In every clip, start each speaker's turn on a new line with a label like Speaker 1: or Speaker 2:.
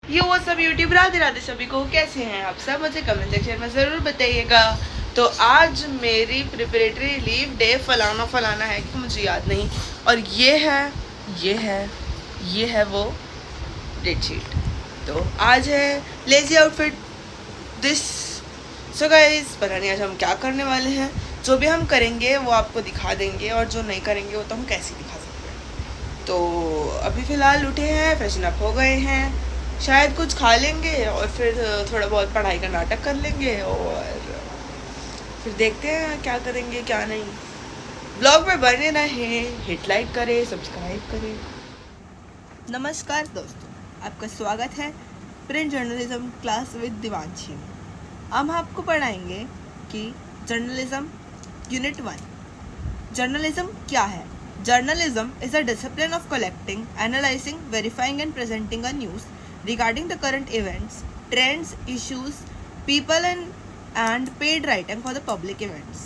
Speaker 1: ये वो सब यूट्यूब राधे राधे सभी को, कैसे हैं आप सब, मुझे कमेंट सेक्शन में ज़रूर बताइएगा। तो आज मेरी प्रिपरेटरी लीव डे फलाना है कि मुझे याद नहीं, और ये है वो डेट शीट। तो आज है lazy outfit this. So guys, पता नहीं आज हम क्या करने वाले हैं। जो भी हम करेंगे वो आपको दिखा देंगे, और जो नहीं करेंगे वो तो हम कैसे दिखा सकते हैं। तो अभी फ़िलहाल उठे हैं, फ्रेशन अप हो गए हैं, शायद कुछ खा लेंगे और फिर थोड़ा बहुत पढ़ाई का नाटक कर लेंगे, और फिर देखते हैं क्या करेंगे क्या नहीं। ब्लॉग में बने रहें, हिट लाइक करें, सब्सक्राइब करें। नमस्कार दोस्तों, आपका स्वागत है print journalism class with Divanshi में। हम आपको पढ़ाएंगे कि जर्नलिज्म यूनिट 1। जर्नलिज्म क्या है? Journalism is a discipline of collecting, analysing, verifying and presenting a news regarding the current events, trends, issues, people and paid writing for the public events।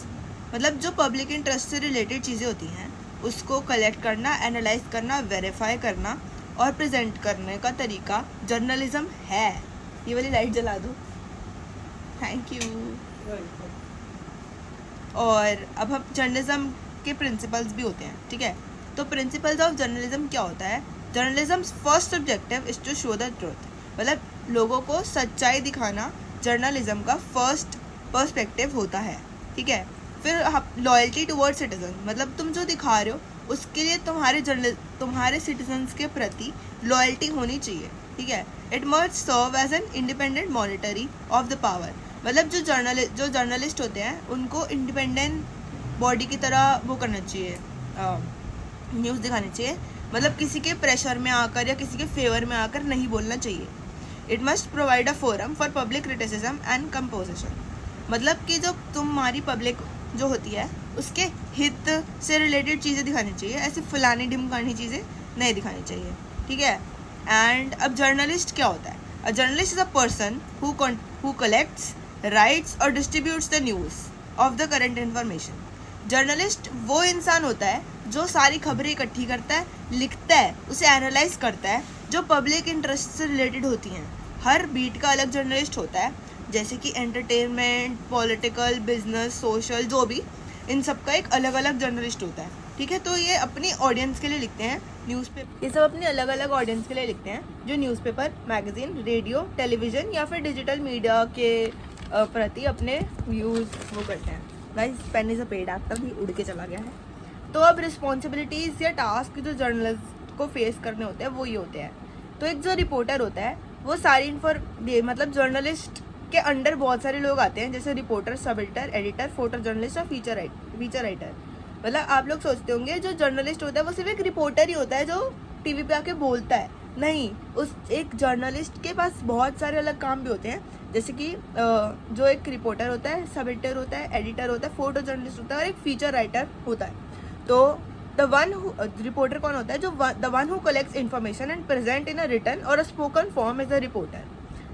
Speaker 1: मतलब जो public interest से related चीज़ें होती हैं उसको collect करना, एनालाइज करना, verify करना और प्रेजेंट करने का तरीका जर्नलिज्म है। ये वाली लाइट जला दो, थैंक यू। और अब हम जर्नलिज्म के प्रिंसिपल्स भी होते हैं, ठीक है। तो प्रिंसिपल्स ऑफ जर्नलिज्म क्या होता है? Journalism first objective is to show the truth, मतलब लोगों को सच्चाई दिखाना जर्नलिज्म का फर्स्ट पर्सपेक्टिव होता है, ठीक है। फिर लॉयल्टी टुवर्ड सिटीजन, मतलब तुम जो दिखा रहे हो उसके लिए तुम्हारे सिटीजन्स के प्रति लॉयल्टी होनी चाहिए, ठीक है। It must serve as an independent monitory of the power, मतलब जो जर्नलिस्ट होते हैं उनको इंडिपेंडेंट बॉडी की तरह वो करना चाहिए, न्यूज़ दिखानी चाहिए, मतलब किसी के प्रेशर में आकर या किसी के फेवर में आकर नहीं बोलना चाहिए। It must provide a forum for public criticism and composition, मतलब कि जो तुम्हारी पब्लिक जो होती है उसके हित से रिलेटेड चीज़ें दिखानी चाहिए, ऐसे फलानी ढिमकानी चीज़ें नहीं दिखानी चाहिए, ठीक है। एंड अब जर्नलिस्ट क्या होता है? A journalist is a person who collects, writes और distributes the news of the current information. Journalist वो इंसान होता है जो सारी खबरें इकट्ठी करता है, लिखता है, उसे एनालाइज करता है, जो पब्लिक इंटरेस्ट से रिलेटेड होती हैं। हर बीट का अलग जर्नलिस्ट होता है, जैसे कि एंटरटेनमेंट, पॉलिटिकल, बिजनेस, सोशल, जो भी, इन सब का एक अलग अलग जर्नलिस्ट होता है, ठीक है। तो ये अपनी ऑडियंस के लिए लिखते हैं न्यूज़पेपर, ये सब अपनी अलग अलग ऑडियंस के लिए लिखते हैं, जो न्यूज़पेपर, मैगजीन, रेडियो, टेलीविज़न या फिर डिजिटल मीडिया के प्रति अपने व्यूज़ वो करते हैं। Guys, pen is a paid actor भी उड़ के चला गया है। तो अब रिस्पॉन्सिबिलिटीज़ या टास्क जो जर्नलिस्ट को फेस करने होते हैं वो ये होते हैं। तो एक जो रिपोर्टर होता है वो सारी मतलब जर्नलिस्ट के अंडर बहुत सारे लोग आते हैं, जैसे reporter, sub editor, photo journalist और फीचर राइटर। मतलब आप लोग सोचते होंगे जो जर्नलिस्ट होता है वो सिर्फ एक रिपोर्टर ही होता है जो टीवी पे आके बोलता है, नहीं। उस एक जर्नलिस्ट के पास बहुत सारे अलग काम भी होते हैं, जैसे कि जो एक रिपोर्टर होता है, सब एडिटर होता है, एडिटर होता है, फोटो जर्नलिस्ट होता है और एक फीचर राइटर होता है। तो रिपोर्टर कौन होता है? जो the one who collects information and present in a written or a spoken form as a reporter,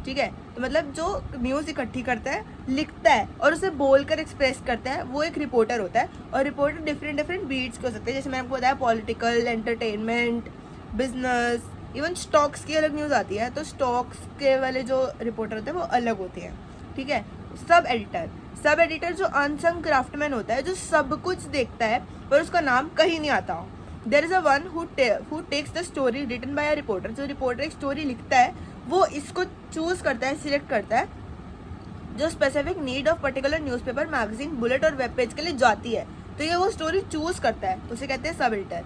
Speaker 1: ठीक है। तो मतलब जो न्यूज़ इकट्ठी करता है, लिखता है और उसे बोलकर एक्सप्रेस करता है, वो एक रिपोर्टर होता है। और रिपोर्टर डिफरेंट बीट्स के हो सकते हैं, जैसे मैंने आपको बताया political, entertainment, business, even stocks की अलग न्यूज़ आती है, तो स्टॉक्स के वाले जो रिपोर्टर होते हैं वो अलग होते हैं, ठीक है। सब एडिटर जो अनसंग क्राफ्टमैन होता है, जो सब कुछ देखता है पर उसका नाम कहीं नहीं आता हो। There is a one who takes the story written by a reporter, जो रिपोर्टर एक स्टोरी लिखता है वो इसको चूज करता है, सिलेक्ट करता है, जो specific need of particular newspaper, magazine, bullet और वेब पेज के लिए जाती है, तो ये वो स्टोरी चूज करता है, उसे कहते हैं सब एडिटर।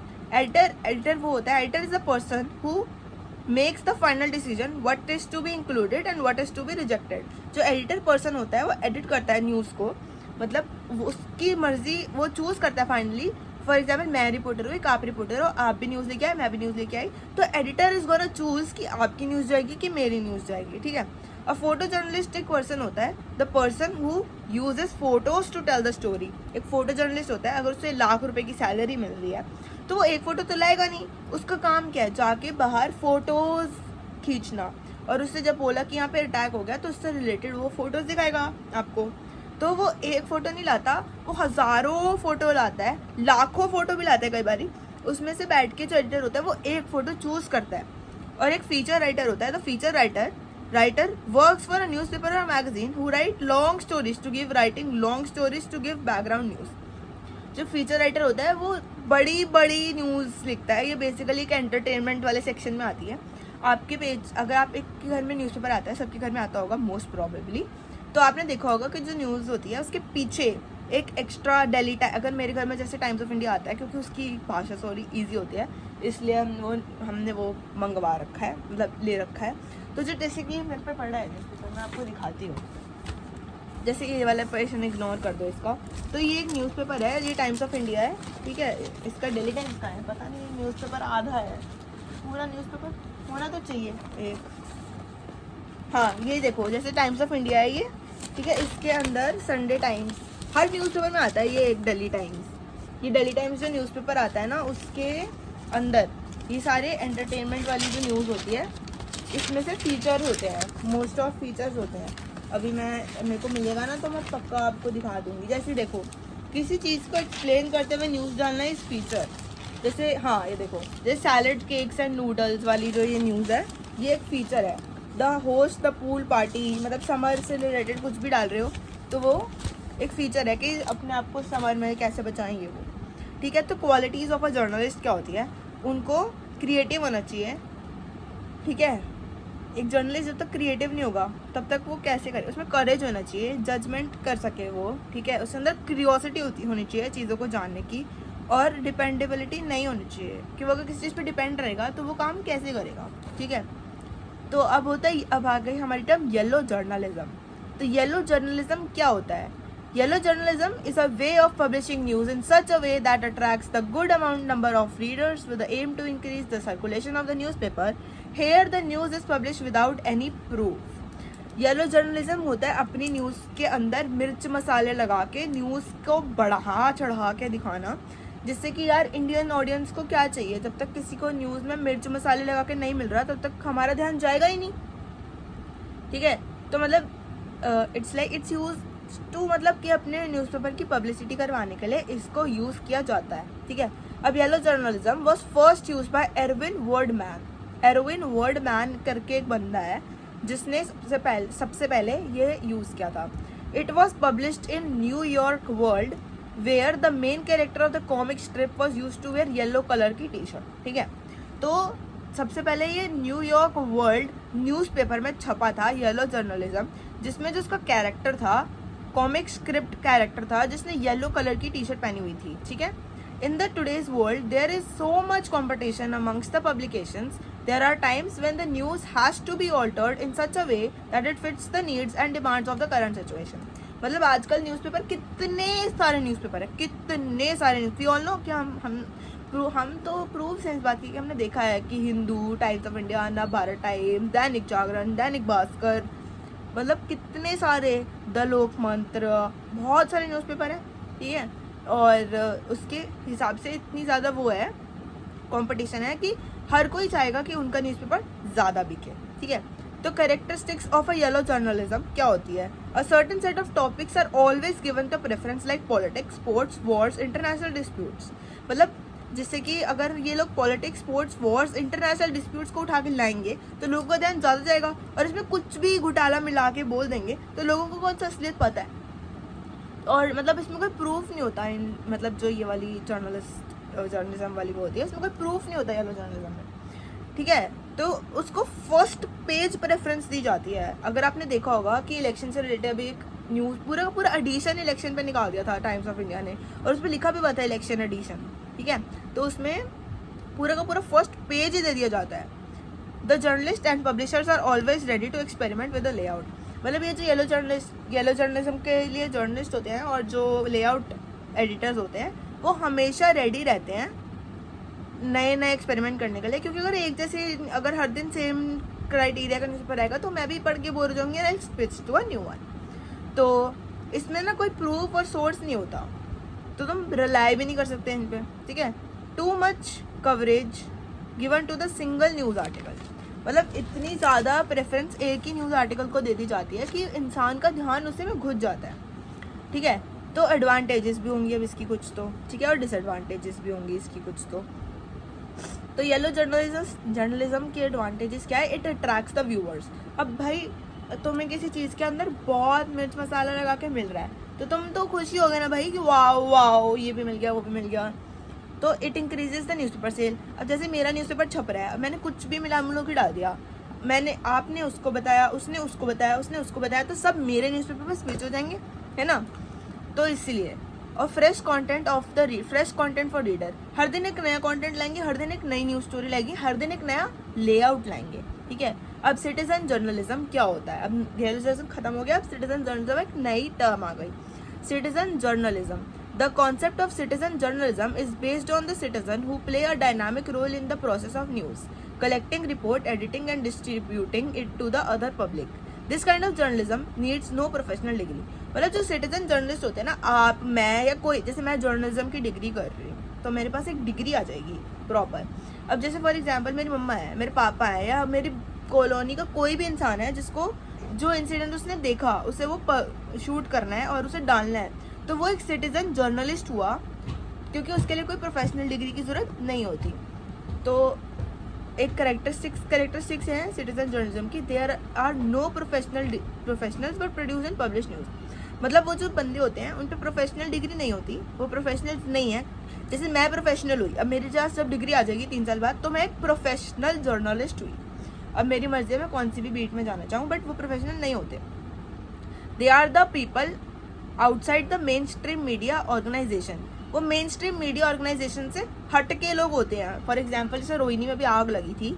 Speaker 1: एडिटर वो होता है, editor is a person who makes the final decision what is to be included and what is to be rejected. जो एडिटर पर्सन होता है वो एडिट करता है न्यूज़ को, मतलब उसकी मर्जी वो चूज करता है फाइनली। फॉर एग्जाम्पल, मैं रिपोर्टर हूँ, एक आप रिपोर्टर हो, आप भी न्यूज़ लेके आए, मैं भी न्यूज़ लेके आई, तो एडिटर इज गोना चूज कि आपकी न्यूज़ जाएगी कि मेरी न्यूज़ जाएगी, ठीक है। अ फोटो जर्नलिस्ट एक पर्सन होता है, the person who uses photos to tell the story. एक फोटो जर्नलिस्ट होता है, अगर उसे ₹1,00,000 की सैलरी मिल रही है तो वो एक फ़ोटो तो लाएगा नहीं, उसका काम क्या है? जाके बाहर फ़ोटोज़ खींचना, और उससे जब बोला कि यहाँ पे अटैक हो गया तो उससे रिलेटेड वो फ़ोटोज़ दिखाएगा आपको। तो वो एक फ़ोटो नहीं लाता, वो हज़ारों फ़ोटो लाता है, लाखों फ़ोटो भी लाता है कई बारी। उसमें से बैठ के जो एडिटर होता है वो एक फ़ोटो चूज़ करता है और एक फीचर राइटर होता है। तो feature writer works for a newspaper or magazine who write long stories to give background news. जो फीचर राइटर होता है वो बड़ी बड़ी न्यूज़ लिखता है। ये बेसिकली एक एंटरटेनमेंट वाले सेक्शन में आती है। आपके पेज, अगर आप एक के घर में न्यूज़पेपर आता है, सबके घर में आता होगा मोस्ट प्रोबेबली, तो आपने देखा होगा कि जो न्यूज़ होती है उसके पीछे एक एक्स्ट्रा डेली टाइम, अगर मेरे घर में जैसे टाइम्स ऑफ इंडिया आता है, क्योंकि उसकी भाषा थोड़ी ईजी होती है, इसलिए हमने वो मंगवा रखा है, मतलब ले रखा है। तो जो जैसे कि मेरे पे पढ़ा है न्यूज़पेपर, मैं आपको दिखाती हूँ। जैसे ये वाला पेशन इग्नोर कर दो इसका। तो ये एक न्यूज़पेपर है, ये टाइम्स ऑफ इंडिया है, ठीक है। इसका डेली टाइम्स का है, पता नहीं न्यूज़पेपर आधा है, पूरा न्यूज़पेपर होना तो चाहिए एक। हाँ ये देखो, जैसे टाइम्स ऑफ इंडिया है ये, ठीक है। इसके अंदर संडे टाइम्स, हर न्यूज़पेपर में आता है ये एक डेली टाइम्स। ये डेली टाइम्स जो न्यूज़पेपर आता है ना, उसके अंदर ये सारे एंटरटेनमेंट वाली जो न्यूज़ होती है, इसमें से फीचर होते हैं, मोस्ट ऑफ फीचर्स होते हैं। अभी मेरे को मिलेगा ना तो मैं पक्का आपको दिखा दूंगी। जैसे देखो, किसी चीज़ को एक्सप्लेन करते हुए न्यूज़ डालना है इस फीचर। जैसे हाँ ये देखो, जैसे सैलड केक्स एंड नूडल्स वाली जो ये न्यूज़ है, ये एक फीचर है। The host the pool party, मतलब समर से रिलेटेड कुछ भी डाल रहे हो तो वो एक फीचर है कि अपने आप को समर में कैसे बचाएंगे वो, ठीक है। तो क्वालिटीज़ ऑफ अ जर्नलिस्ट क्या होती है, उनको क्रिएटिव होना चाहिए, ठीक है। एक जर्नलिस्ट जब तक क्रिएटिव नहीं होगा तब तक वो कैसे करे, उसमें करेज होना चाहिए, जजमेंट कर सके वो, ठीक है। उसके अंदर क्यूरियोसिटी होनी चाहिए चीज़ों को जानने की, और डिपेंडेबिलिटी नहीं होनी चाहिए कि वो अगर किसी चीज़ पे डिपेंड रहेगा तो वो काम कैसे करेगा, ठीक है। तो अब आ गई हमारी टर्म येलो जर्नलिज्म। तो येलो जर्नलिज्म क्या होता है? Yellow journalism is a way of publishing news in such a way that attracts the good amount number of readers with the aim to increase the circulation of the newspaper. Here the news is published without any proof। Yellow journalism होता है अपनी news के अंदर मिर्च मसाले लगा के news को बढ़ा चढ़ा के दिखाना, जिससे कि यार इंडियन ऑडियंस को क्या चाहिए, जब तक किसी को न्यूज़ में मिर्च मसाले लगा के नहीं मिल रहा तब तक हमारा ध्यान जाएगा ही नहीं, ठीक है। तो मतलब इट्स यूज टू, मतलब कि अपने न्यूज़पेपर की पब्लिसिटी करवाने के लिए इसको यूज़ किया जाता है, ठीक है। अब yellow journalism was first use by Ervin Wardman करके एक बंदा है जिसने सबसे पहले ये यूज़ किया था। It was published in New York world where the main character of the comic strip was use to where yellow colour की टी शर्ट, ठीक है। तो सबसे पहले ये न्यूयॉर्क वर्ल्ड न्यूज़पेपर में छपा था येलो जर्नलिज्म, जिसमें जो उसका कैरेक्टर था, कॉमिक स्क्रिप्ट कैरेक्टर था, जिसने येलो कलर की टी शर्ट पहनी हुई थी, ठीक है। In the today's world, there is so much competition amongst the publications. There are times when the news has to be altered in such a way that it fits the needs and demands of the current situation. मतलब आजकल newspaper कितने सारे newspaper है, कितने सारे we all know कि हम तो प्रूफ है इस बात की कि हमने देखा है कि Hindu, times of India, Navbharat times, Dainik Jagran, Dainik Bhaskar, मतलब कितने सारे, द लोकमंत्र, बहुत सारे न्यूज़पेपर हैं, ठीक है। और उसके हिसाब से इतनी ज़्यादा वो है, कंपटीशन है कि हर कोई चाहेगा कि उनका न्यूज़पेपर ज़्यादा बिके, ठीक है। तो characteristics of a yellow journalism क्या होती है? A certain set of topics are always given the preference like politics, sports, wars, international disputes. मतलब जिससे कि अगर ये लोग politics, sports, wars, international disputes को उठा के लाएंगे तो लोगों का ध्यान ज़्यादा जाएगा, और इसमें कुछ भी घोटाला मिला के बोल देंगे तो लोगों को कौन सा असलियत पता है। और मतलब इसमें कोई प्रूफ नहीं होता इन, मतलब जो ये वाली जर्नलिज्म वाली वो होती है, उसमें कोई प्रूफ नहीं होता येलो जर्नलिज्म में, ठीक है। तो उसको फर्स्ट पेज प्रेफरेंस दी जाती है। अगर आपने देखा होगा कि इलेक्शन से रिलेटेड अभी एक न्यूज़ पूरा का पूरा एडिशन इलेक्शन पे निकाल दिया था टाइम्स ऑफ इंडिया ने, और उस पर लिखा भी हुआ था इलेक्शन एडिशन, ठीक है। तो उसमें पूरा का पूरा फर्स्ट पेज ही दे दिया जाता है। The journalist and publishers are always ready to experiment with the layout. मतलब ये जो येलो जर्नलिज्म के लिए जर्नलिस्ट होते हैं और जो लेआउट एडिटर्स होते हैं वो हमेशा रेडी रहते हैं नए नए एक्सपेरिमेंट करने के लिए, क्योंकि अगर हर दिन सेम क्राइटेरिया का न्यूज़पेपर आएगा तो मैं भी पढ़ के बोर हो जाऊंगी, I switch to a new one. तो इसमें ना कोई प्रूफ और सोर्स नहीं होता, तो तुम रिलाई भी नहीं कर सकते इन पे, ठीक है। Too much coverage given to the single news article. मतलब इतनी ज़्यादा प्रेफरेंस एक ही न्यूज़ आर्टिकल को दे दी जाती है कि इंसान का ध्यान उसी में घुस जाता है, ठीक है। तो एडवांटेजेस भी होंगी अब इसकी कुछ तो, ठीक है, और डिसएडवांटेजेस भी होंगी इसकी कुछ तो। तो येलो जर्नलिज्म के एडवांटेजेस क्या है? It attracts the viewers. अब भाई तुम्हें किसी चीज़ के अंदर बहुत मिर्च मसाला लगा के मिल रहा है तो तुम तो खुशी हो गए ना भाई कि वाओ वाओ ये भी मिल गया वो भी मिल गया। तो it increases the newspaper sale. अब जैसे मेरा न्यूज़पेपर छप रहा है, अब मैंने कुछ भी मिला मिलो के डाल दिया, आपने उसको बताया, उसने उसको बताया, उसने उसको बताया, तो सब मेरे न्यूज़पेपर पर स्विच हो जाएंगे, है ना। तो इसलिए और फ्रेश कंटेंट फॉर रीडर। हर दिन एक नया कंटेंट लाएंगे, हर दिन एक नई न्यूज़ स्टोरी लाएंगे, हर दिन एक नया लेआउट लाएंगे, ठीक है। अब सिटीजन जर्नलिज्म क्या होता है? अब जर्नलिज्म खत्म हो गया, अब सिटीजन जर्नलिज्म एक नई टर्म आ गई, citizen journalism. The concept of citizen journalism is based on the citizen who play a dynamic role in the process of news, collecting report, editing and distributing it to the other public. This kind of journalism needs no professional degree. मतलब जो citizen journalist होते हैं ना, आप, मैं या कोई, जैसे मैं जर्नलिज्म की डिग्री कर रही हूँ तो मेरे पास एक डिग्री आ जाएगी प्रॉपर। अब जैसे फॉर एग्जांपल मेरी मम्मा है, मेरे पापा है, या मेरी कॉलोनी का कोई भी इंसान है जिसको जो इंसिडेंट उसने देखा उसे वो शूट करना है और उसे डालना है, तो वो एक सिटीजन जर्नलिस्ट हुआ, क्योंकि उसके लिए कोई प्रोफेशनल डिग्री की ज़रूरत नहीं होती। तो एक करेक्टरिस्टिक्स हैं सिटीजन जर्नलिज्म की, there are no professionals but produce and publish news. मतलब वो जो बंदे होते हैं उन पर प्रोफेशनल डिग्री नहीं होती, वो प्रोफेशनल नहीं है। जैसे मैं प्रोफेशनल हुई, अब मेरे पास जब डिग्री आ जाएगी 3 साल बाद तो मैं एक प्रोफेशनल जर्नलिस्ट हुई। अब मेरी मर्जी है मैं कौन सी भी बीट में जाना चाहूँ, बट वो प्रोफेशनल नहीं होते। They are the people outside the mainstream media organisation. वो मेन स्ट्रीम मीडिया ऑर्गेनाइजेशन से हट के लोग होते हैं। फॉर एग्जांपल जैसे रोहिणी में भी आग लगी थी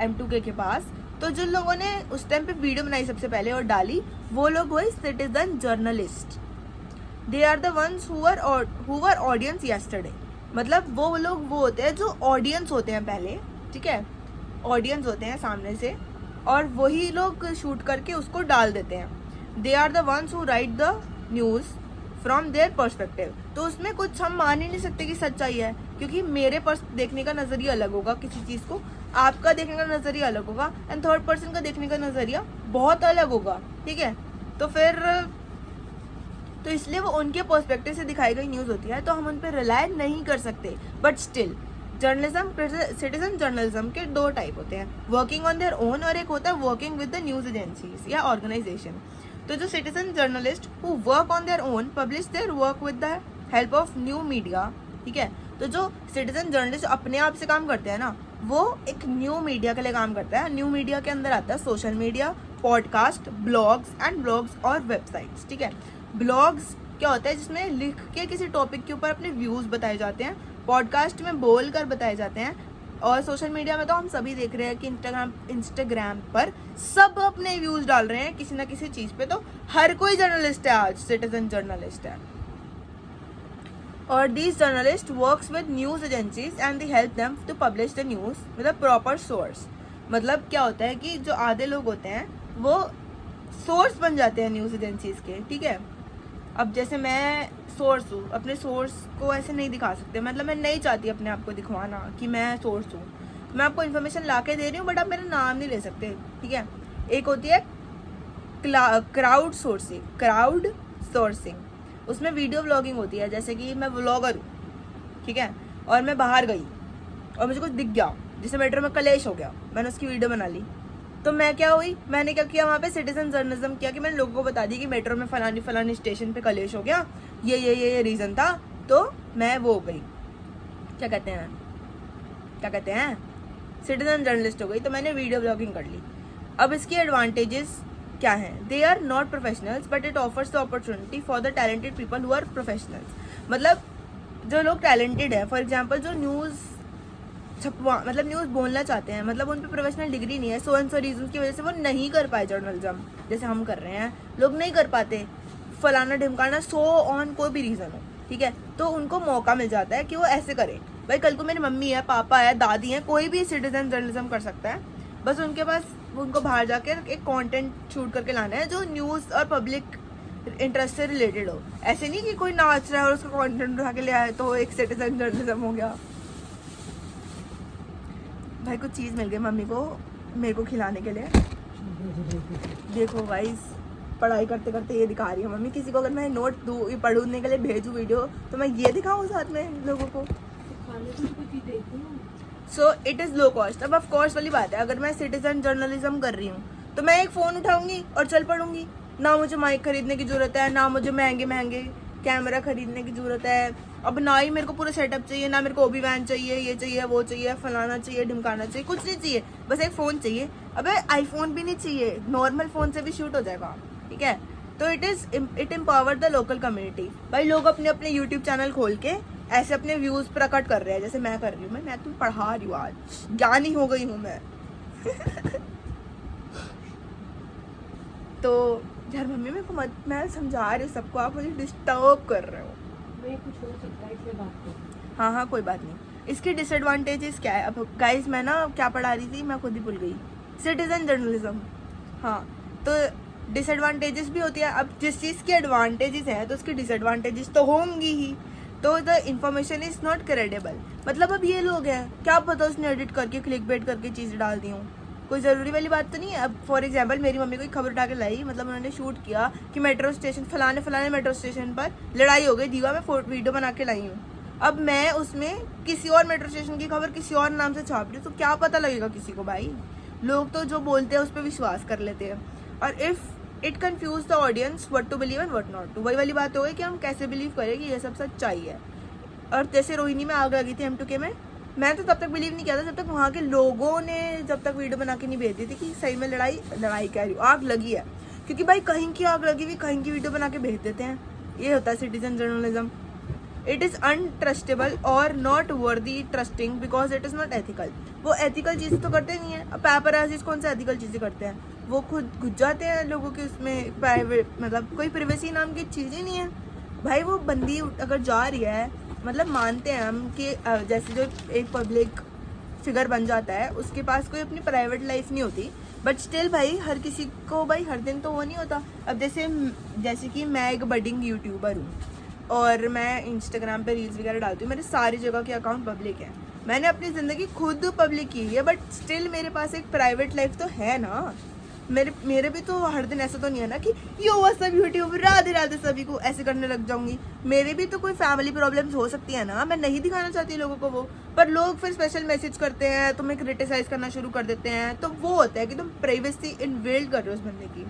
Speaker 1: M2K के पास, तो जिन लोगों ने उस टाइम पे वीडियो बनाई सबसे पहले और डाली, वो लोग हुए citizen journalist. They are the ones who were audience yesterday. मतलब वो लोग वो होते हैं जो ऑडियंस होते हैं पहले, ठीक है, ऑडियंस होते हैं सामने से, और वही लोग शूट करके उसको डाल देते हैं। They are the ones who write the news from their perspective. तो उसमें कुछ हम मान ही नहीं सकते कि सच्चाई है, क्योंकि मेरे देखने का नज़रिया अलग होगा किसी चीज़ को, आपका देखने का नज़रिया अलग होगा, एंड थर्ड पर्सन का देखने का नज़रिया बहुत अलग होगा, ठीक है। तो फिर तो इसलिए वो उनके पर्सपेक्टिव से दिखाई गई न्यूज़ होती है, तो हम उन पर रिलाय नहीं कर सकते। बट स्टिल सिटीजन जर्नलिज्म के 2 टाइप होते हैं, वर्किंग ऑन देयर ओन और एक होता है working with the news agencies या ऑर्गेनाइजेशन। तो जो citizen journalist who work on their own publish their work with the help of new media, ठीक है। तो जो सिटीजन जर्नलिस्ट अपने आप से काम करते हैं ना, वो एक न्यू मीडिया के लिए काम करता है। न्यू मीडिया के अंदर आता है सोशल मीडिया, पॉडकास्ट, ब्लॉग्स और वेबसाइट्स, ठीक है। ब्लॉग्स क्या होता है? जिसमें लिख के किसी टॉपिक के ऊपर अपने व्यूज़ बताए जाते हैं, पॉडकास्ट में बोल कर बताए जाते हैं, और सोशल मीडिया में तो हम सभी देख रहे हैं कि इंस्टाग्राम पर सब अपने व्यूज़ डाल रहे हैं किसी ना किसी चीज़ पे। तो हर कोई जर्नलिस्ट है आज, सिटीजन जर्नलिस्ट है। और these journalist works with news agencies and they help them to publish the news with a proper source. मतलब क्या होता है कि जो आधे लोग होते हैं वो सोर्स बन जाते हैं न्यूज़ एजेंसीज के, ठीक है। अब जैसे मैं सोर्स हूँ, अपने सोर्स को ऐसे नहीं दिखा सकते, मतलब मैं नहीं चाहती अपने आप को दिखवाना कि मैं सोर्स हूँ। मैं आपको इन्फॉर्मेशन ला के दे रही हूँ, बट आप मेरा नाम नहीं ले सकते, ठीक है। एक होती है क्राउड सोर्सिंग, उसमें वीडियो व्लॉगिंग होती है। जैसे कि मैं व्लॉगर हूँ, ठीक है, और मैं बाहर गई और मुझे कुछ दिख गया, जैसे मेट्रो में कलेश हो गया, मैंने उसकी वीडियो बना ली, तो मैं क्या हुई, मैंने क्या किया वहाँ पे सिटीजन जर्नलिज्म किया कि मैंने लोगों को बता दी कि मेट्रो में फलानी स्टेशन पे कलेश हो गया, ये रीज़न था, तो मैं वो हो गई, क्या कहते हैं सिटीजन जर्नलिस्ट हो गई, तो मैंने वीडियो ब्लॉगिंग कर ली। अब इसकी एडवांटेजेस क्या हैं? They are not professionals but it offers the opportunity for the talented people who are professionals. मतलब जो लोग टैलेंटेड है, फॉर एग्जाम्पल जो न्यूज़ मतलब न्यूज़ बोलना चाहते हैं, मतलब उन पर प्रोफेशनल डिग्री नहीं है, सो एंड सो रीजन की वजह से वो नहीं कर पाए जर्नलिज्म, जैसे हम कर रहे हैं, लोग नहीं कर पाते, फलाना ढिमकाना, सो ऑन कोई भी रीज़न हो, ठीक है, तो उनको मौका मिल जाता है कि वो ऐसे करें। भाई कल को मेरी मम्मी है, पापा है, दादी है, कोई भी सिटीजन जर्नलिज्म कर सकता है, बस उनके पास उनको बाहर जाकर एक कंटेंट शूट करके लाना है जो न्यूज़ और पब्लिक इंटरेस्ट से रिलेटेड हो। ऐसे नहीं कि कोई नाच रहा है और उसका कंटेंट उठा के ले आए तो एक सिटीजन जर्नलिज्म हो गया। भाई कुछ चीज़ मिल गई मम्मी को मेरे को खिलाने के लिए। देखो गाइस, पढ़ाई करते करते ये दिखा रही है मम्मी। किसी को अगर मैं नोट दूँ, पढ़ने के लिए भेजूँ वीडियो, तो मैं ये दिखाऊँ साथ में लोगों को। So it is low cost. अब ऑफ कोर्स वाली बात है, अगर मैं सिटीजन जर्नलिज्म कर रही हूँ तो मैं एक फ़ोन उठाऊंगी और चल पड़ूंगी। ना मुझे माइक खरीदने की ज़रूरत है, ना मुझे महंगे महंगे कैमरा खरीदने की ज़रूरत है, अब ना ही मेरे को पूरा सेटअप चाहिए, ना मेरे को ओबी वैन चाहिए, ये चाहिए वो चाहिए, फलाना चाहिए ढिमकाना चाहिए, कुछ नहीं चाहिए, बस एक फ़ोन चाहिए। अबे आईफोन भी नहीं चाहिए, नॉर्मल फ़ोन से भी शूट हो जाएगा, ठीक है। तो it empower the local community. भाई लोग अपने अपने यूट्यूब चैनल खोल के ऐसे अपने व्यूज प्रकट कर रहे हैं, जैसे मैं कर रही हूँ। मैं तुम पढ़ा रही हूँ, आज ज्ञानी हो गई हूँ मैं। तो यार मम्मी मेरे को मत, मैं समझा रही हूँ सबको, आप मुझे डिस्टर्ब कर रहे हो।
Speaker 2: कुछ हो सकता है इसलिए बात करो।
Speaker 1: हाँ हाँ कोई बात नहीं। इसकी डिसएडवांटेजेस क्या है? अब गाइज मैं ना क्या पढ़ा रही थी, मैं खुद ही भूल गई। सिटीजन जर्नलिज्म, हाँ। तो डिसएडवांटेजेस भी होती है। अब जिस चीज़ की एडवांटेजेस है तो उसकी डिसएडवांटेजेस तो होंगी ही। तो the information is not credible. मतलब अब ये लोग हैं, क्या पता उसने एडिट करके क्लिक बेट करके चीज़ डाल दी हूँ, कोई ज़रूरी वाली बात तो नहीं है। अब फॉर एग्जाम्पल मेरी मम्मी को एक खबर उठा के लाई, मतलब उन्होंने शूट किया कि मेट्रो स्टेशन फलाने मेट्रो स्टेशन पर लड़ाई हो गई, दीवा में वीडियो बना के लाई हूँ। अब मैं उसमें किसी और मेट्रो स्टेशन की खबर किसी और नाम से छाप रही हूँ, तो क्या पता लगेगा किसी को? भाई लोग तो जो बोलते हैं उस पर विश्वास कर लेते हैं। और if it confuse the audience what to believe and what not to, वही वाली बात हो गई कि हम कैसे बिलीव करें कि ये सब सच्चाई है। और जैसे रोहिणी में आग लगी थी M2K में, मैं तो तब तक बिलीव नहीं किया था जब तक वहाँ के लोगों ने जब तक वीडियो बना के नहीं भेज दी थी कि सही में लड़ाई कह रही हूँ आग लगी है। क्योंकि भाई कहीं की आग लगी हुई कहीं की वीडियो बना के भेज देते हैं। ये होता है सिटीजन जर्नलिज्म। इट इज़ अनट्रस्टेबल और not worthy trusting because it is not ethical. वो एथिकल चीज़ें तो करते नहीं है। अब पेपराजीज कौन सा एथिकल चीज़ें करते हैं? वो खुद घुस जाते हैं लोगों के उसमें, प्राइवेट मतलब कोई प्रिवेसी नाम की चीज़ ही नहीं है। भाई वो बंदी अगर जा रही है, मतलब मानते हैं हम कि जैसे जो एक पब्लिक फिगर बन जाता है उसके पास कोई अपनी प्राइवेट लाइफ नहीं होती, बट स्टिल भाई हर किसी को भाई हर दिन तो वो नहीं होता। अब जैसे कि मैं एक बडिंग यूट्यूबर हूँ और मैं इंस्टाग्राम पे रील्स वगैरह डालती हूँ, मेरे सारी जगह के अकाउंट पब्लिक है, मैंने अपनी ज़िंदगी खुद पब्लिक की है, बट स्टिल मेरे पास एक प्राइवेट लाइफ तो है ना। मेरे भी तो हर दिन ऐसा तो नहीं है ना कि यो वो सब यूट्यूब राधे राधे सभी को ऐसे करने लग जाऊंगी। मेरे भी तो कोई फैमिली प्रॉब्लम्स हो सकती है ना, मैं नहीं दिखाना चाहती लोगों को वो, पर लोग फिर स्पेशल मैसेज करते हैं, तुम्हें क्रिटिसाइज करना शुरू कर देते हैं। तो वो होता है कि तुम प्राइवेसी इन्वेल्ड कर रहे हो उस बंदे की।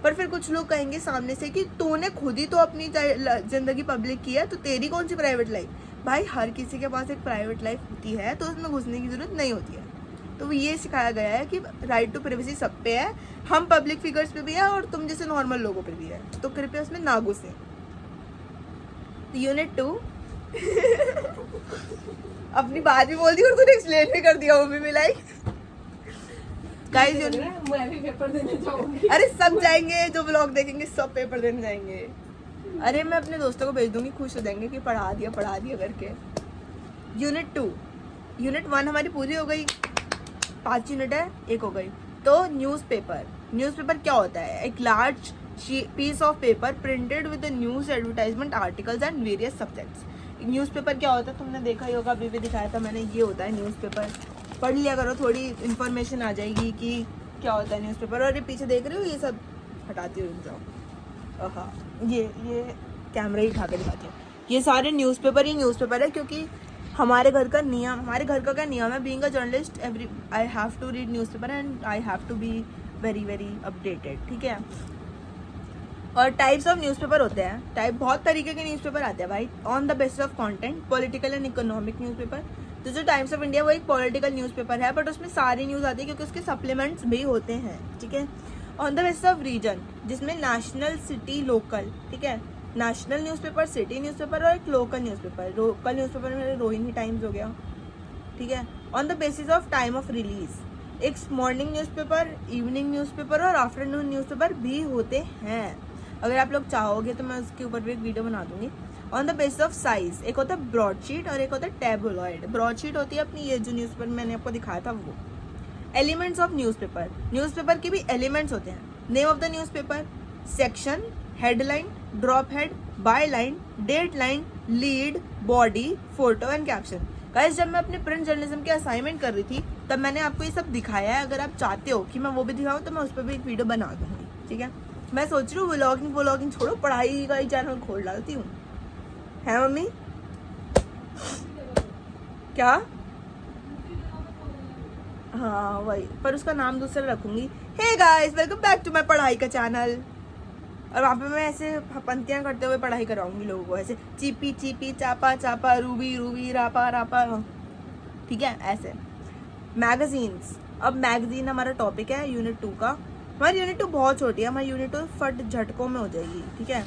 Speaker 1: पर फिर कुछ लोग कहेंगे सामने से कि तूने खुद ही तो अपनी जिंदगी पब्लिक की है, तो तेरी कौन सी प्राइवेट लाइफ? भाई हर किसी के पास एक प्राइवेट लाइफ होती है, तो उसमें घुसने की जरूरत नहीं होती है। तो ये सिखाया गया है कि राइट टू प्राइवेसी सब पे है, हम पब्लिक फिगर्स पे भी है और तुम जैसे नॉर्मल लोगों पे भी है, तो कृपया उसमें ना घुसे। यूनिट 2 अपनी बात भी बोल दी और तूने एक्सप्लेन भी कर दिया। वो भी मिलाई गाइस,
Speaker 2: मैं भी पेपर देने जाऊंगी।
Speaker 1: अरे सब जाएंगे, जो व्लॉग देखेंगे सब पेपर देने जाएंगे। अरे मैं अपने दोस्तों को भेज दूंगी, खुश हो जाएंगे कि पढ़ा दिया करके। यूनिट 2, यूनिट 1 हमारी पूरी हो गई, 5 यूनिट है, एक हो गई। तो न्यूज़पेपर क्या होता है? एक large piece of paper printed with news advertisement articles and various subjects. Newspaper क्या होता है तुमने देखा ही होगा, अभी भी दिखाया था मैंने। ये होता है न्यूज़पेपर, पढ़ लिया करो, थोड़ी इन्फॉर्मेशन आ जाएगी कि क्या होता है न्यूज़पेपर। और ये पीछे देख रहे हो, ये सब हटाती हुई जाओ। हाँ ये कैमरा ही उठा के दिखाती हूँ। ये सारे न्यूज़पेपर ही न्यूज़पेपर है, क्योंकि हमारे घर का क्या नियम है, being a journalist I have to read newspaper and I have to be very very updated, ठीक है। और टाइप्स ऑफ न्यूज़पेपर होते हैं, बहुत तरीके के न्यूज़पेपर आते हैं भाई, on the basis of content, political and economic newspaper. तो जो टाइम्स ऑफ इंडिया वो एक पॉलिटिकल न्यूज़पेपर है, बट उसमें सारी न्यूज़ आती है क्योंकि उसके सप्लीमेंट्स भी होते हैं, ठीक है। On the basis of region, जिसमें नेशनल, सिटी, लोकल, ठीक है। नेशनल न्यूज़पेपर, सिटी न्यूज़पेपर और एक लोकल न्यूज़पेपर में रोहिणी टाइम्स हो गया, ठीक है। On the basis of time of release, एक मॉर्निंग न्यूज़पेपर, इवनिंग न्यूज़पेपर और आफ्टरनून न्यूज़पेपर भी होते हैं। अगर आप लोग चाहोगे तो मैं उसके ऊपर भी एक वीडियो बना दूंगी। On the basis of size, एक होता है ब्रॉडशीट और एक होता है टैबलॉइड। ब्रॉडशीट होती है अपनी ये जो न्यूज़पेपर मैंने आपको दिखाया था वो। एलिमेंट्स ऑफ न्यूज़पेपर के भी एलिमेंट्स होते हैं। Name of the newspaper, section, headline, drop head, byline, dateline, lead, body, photo and caption. Guys जब मैं अपने प्रिंट जर्नलिज्म की असाइनमेंट कर रही थी तब मैंने आपको ये सब दिखाया है। अगर आप चाहते हो कि मैं वो भी दिखाऊं तो मैं उस पर भी एक वीडियो बना दूंगी, ठीक है। मैं सोच रही हूँ व्लॉगिंग छोड़ो, पढ़ाई का ही चैनल खोल डालती हूँ, है मम्मी? क्या हाँ वही, पर उसका नाम दूसरा रखूंगी। Hey guys, welcome back to my पढ़ाई का चैनल। और वहाँ पे मैं ऐसे पंक्तियाँ करते हुए पढ़ाई कराऊंगी लोगों को, ऐसे चीपी चीपी चापा चापा रूबी रूबी रापा रापा, ठीक है ऐसे। मैगजीन्स, अब मैगजीन हमारा टॉपिक है यूनिट 2 का। हमारी यूनिट 2 बहुत छोटी है, हमारी यूनिट 2 फट झटकों में हो जाएगी, ठीक है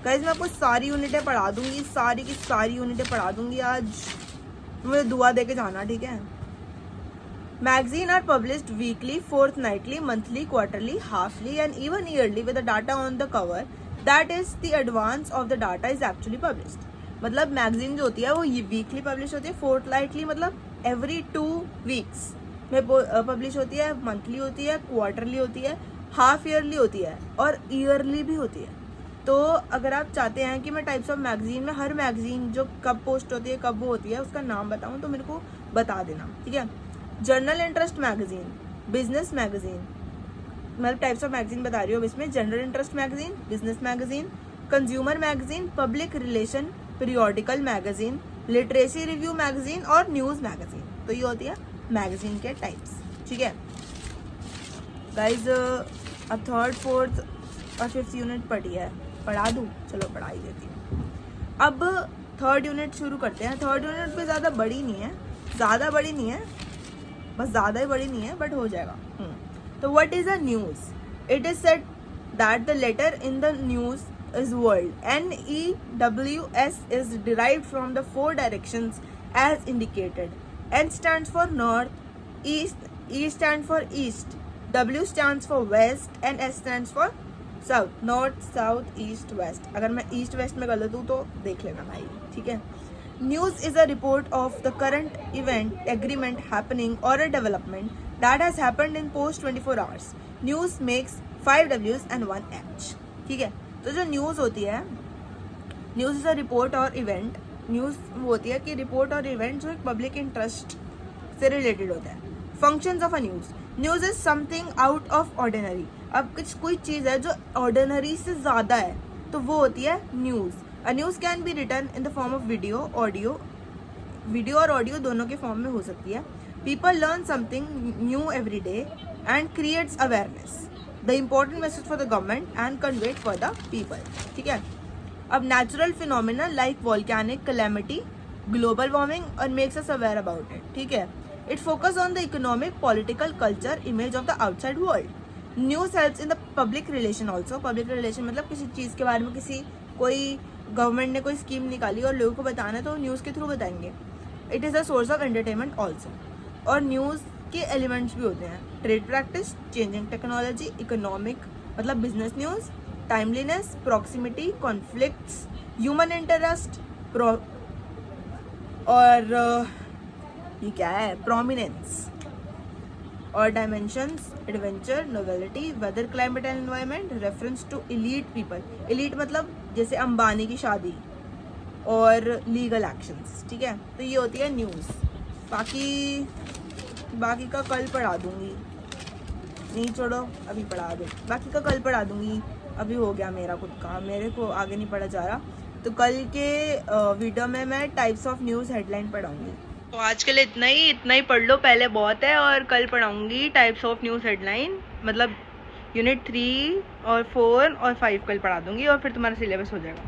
Speaker 1: गाइस। मैं आपको सारी यूनिटें पढ़ा दूंगी, सारी की सारी यूनिटें पढ़ा दूंगी आज। मुझे दुआ दे के जाना, ठीक है। Magazine are published weekly, fortnightly, monthly, quarterly, halfly and even yearly with the data on the cover. That is the advance of the data is actually published. मतलब मैगजीन जो होती है वो वीकली पब्लिश होती है, फोर्टनाइटली मतलब every 2 weeks में publish होती है, मंथली होती है, क्वार्टरली होती है, हाफ ईयरली होती है और ईयरली भी होती है। तो अगर आप चाहते हैं कि मैं टाइप्स ऑफ मैगजीन में हर मैगजीन जो कब पोस्ट होती है, कब वो होती है, उसका नाम बताऊँ तो मेरे को बता देना, ठीक है। Journal interest magazine, business magazine, मतलब टाइप्स ऑफ मैगजीन बता रही हूँ इसमें। General interest magazine, business magazine, consumer magazine, public relation, periodical magazine, literacy review magazine और न्यूज़ मैगजीन। तो ये होती है मैगजीन के टाइप्स, ठीक है गाइज। अब 3rd, 4th और 5th यूनिट पढ़ी है, पढ़ा दूँ? चलो पढ़ा ही देती हूँ। अब 3rd यूनिट शुरू करते हैं। 3rd यूनिट पे ज़्यादा बड़ी नहीं है, ज़्यादा बड़ी नहीं है, बस ज़्यादा ही बड़ी नहीं है, बट हो जाएगा। तो what is a news? It is said that the letter in the news is world. NEWS is derived from the 4 directions as indicated. N stands for north, east, E stands for east, W stands for west and S stands for south. North, south, east, west. अगर मैं east west में गलत हूँ तो देख लेना भाई, ठीक है। News is a report of the current event, agreement happening or a development that has happened in post 24 hours. News makes 5 W's and 1 H. ठीक है, तो जो न्यूज़ होती है, न्यूज़ इज अ रिपोर्ट और इवेंट। न्यूज़ वो होती है कि रिपोर्ट और इवेंट जो एक पब्लिक इंटरेस्ट से रिलेटेड होता है। Functions of a news, news is something out of ordinary. अब कुछ कोई चीज़ है जो ऑर्डिनरी से ज़्यादा है तो वो होती है news. A news can be written in the form of video और ऑडियो दोनों के फॉर्म में हो सकती है। People learn something new every day and creates awareness. The important message for the government and conveyed for the people. ठीक है, अब natural phenomena like volcanic calamity, global warming और makes us aware about it. ठीक है, it focus on the economic, political, culture, image of the outside world. News helps in the public relation also. Public relation मतलब किसी चीज़ के बारे में, किसी कोई गवर्नमेंट ने कोई स्कीम निकाली और लोगों को बताना है तो न्यूज़ के थ्रू बताएंगे। It is a source of entertainment also. और न्यूज़ के एलिमेंट्स भी होते हैं, trade practice, changing technology, economic मतलब business news, timeliness, proximity, conflicts, human interest और ये क्या है, प्रोमिनेंस और dimensions, adventure, novelty, weather, climate and environment, reference to elite people. Elite मतलब जैसे अंबानी की शादी और लीगल एक्शंस, ठीक है। तो ये होती है न्यूज़। बाकी का कल पढ़ा दूंगी, नहीं छोड़ो अभी पढ़ा दो, बाकी का कल पढ़ा दूंगी। अभी हो गया मेरा खुद का, मेरे को आगे नहीं पढ़ा जा रहा, तो कल के वीडियो में मैं टाइप्स ऑफ न्यूज़ हेडलाइन पढ़ाऊंगी। तो आज के लिए इतना ही पढ़ लो, पहले बहुत है। और कल पढ़ाऊंगी टाइप्स ऑफ न्यूज़ हेडलाइन, मतलब यूनिट 3 और 4 और 5 कल पढ़ा दूंगी और फिर तुम्हारा सिलेबस हो जाएगा।